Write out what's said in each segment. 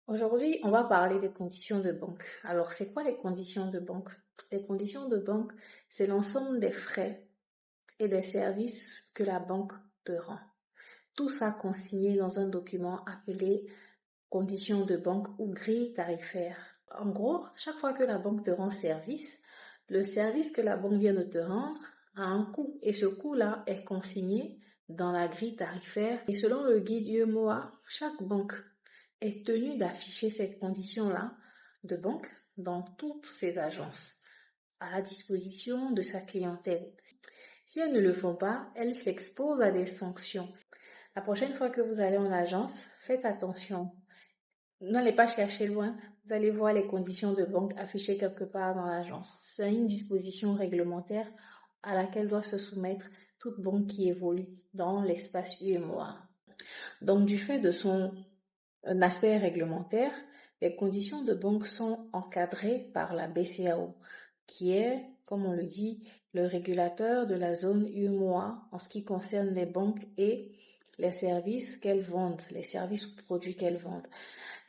Aujourd'hui, on va parler des conditions de banque. Alors, c'est quoi les conditions de banque? Les conditions de banque, c'est l'ensemble des frais et des services que la banque te rend. Tout ça consigné dans un document appelé conditions de banque ou grille tarifaire. En gros, chaque fois que la banque te rend service, le service que la banque vient de te rendre a un coût et ce coût-là est consigné dans la grille tarifaire. Et selon le guide UEMOA, chaque banque est tenue d'afficher ces conditions-là de banque dans toutes ses agences à la disposition de sa clientèle. Si elles ne le font pas, elles s'exposent à des sanctions. La prochaine fois que vous allez en agence, faites attention. N'allez pas chercher loin, vous allez voir les conditions de banque affichées quelque part dans l'agence. C'est une disposition réglementaire à laquelle doit se soumettre toute banque qui évolue dans l'espace UEMOA. Donc, du fait de son aspect réglementaire, les conditions de banque sont encadrées par la BCAO, qui est, comme on le dit, le régulateur de la zone UEMOA en ce qui concerne les banques et les services qu'elles vendent, les services ou produits qu'elles vendent.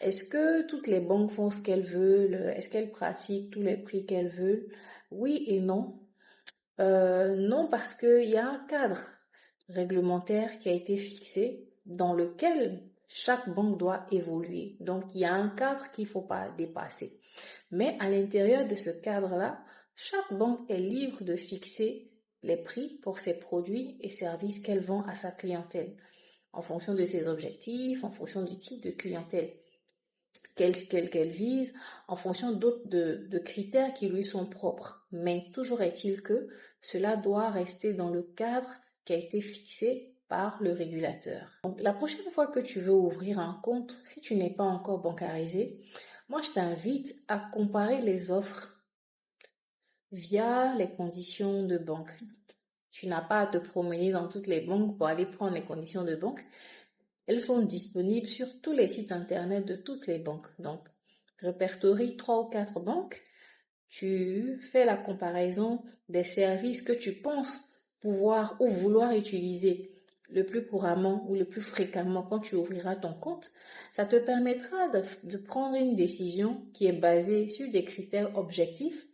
Est-ce que toutes les banques font ce qu'elles veulent? Est-ce qu'elles pratiquent tous les prix qu'elles veulent? Oui et non. Non, parce qu'il y a un cadre réglementaire qui a été fixé dans lequel chaque banque doit évoluer. Donc, il y a un cadre qu'il ne faut pas dépasser. Mais à l'intérieur de ce cadre-là, chaque banque est libre de fixer les prix pour ses produits et services qu'elle vend à sa clientèle, en fonction de ses objectifs, en fonction du type de clientèle qu'elle vise, en fonction d'autres de critères qui lui sont propres. Mais toujours est-il que cela doit rester dans le cadre qui a été fixé par le régulateur. Donc, la prochaine fois que tu veux ouvrir un compte, si tu n'es pas encore bancarisé, moi je t'invite à comparer les offres via les conditions de banque. Tu n'as pas à te promener dans toutes les banques pour aller prendre les conditions de banque. Elles sont disponibles sur tous les sites internet de toutes les banques. Donc, répertorie 3 ou 4 banques, tu fais la comparaison des services que tu penses pouvoir ou vouloir utiliser le plus couramment ou le plus fréquemment quand tu ouvriras ton compte. Ça te permettra de prendre une décision qui est basée sur des critères objectifs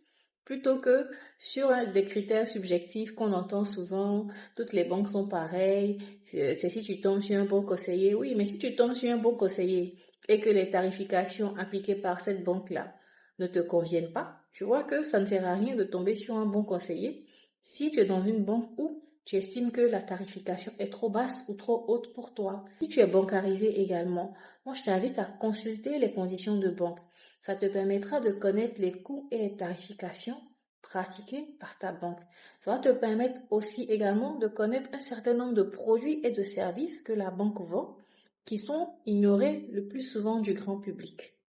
plutôt que sur des critères subjectifs qu'on entend souvent. Toutes les banques sont pareilles. C'est si tu tombes sur un bon conseiller. Oui, mais si tu tombes sur un bon conseiller et que les tarifications appliquées par cette banque-là ne te conviennent pas, tu vois que ça ne sert à rien de tomber sur un bon conseiller si tu es dans une banque où tu estimes que la tarification est trop basse ou trop haute pour toi. Si tu es bancarisé également, moi je t'invite à consulter les conditions de banque. Ça te permettra de connaître les coûts et les tarifications pratiquées par ta banque. Ça va te permettre aussi également de connaître un certain nombre de produits et de services que la banque vend qui sont ignorés le plus souvent du grand public.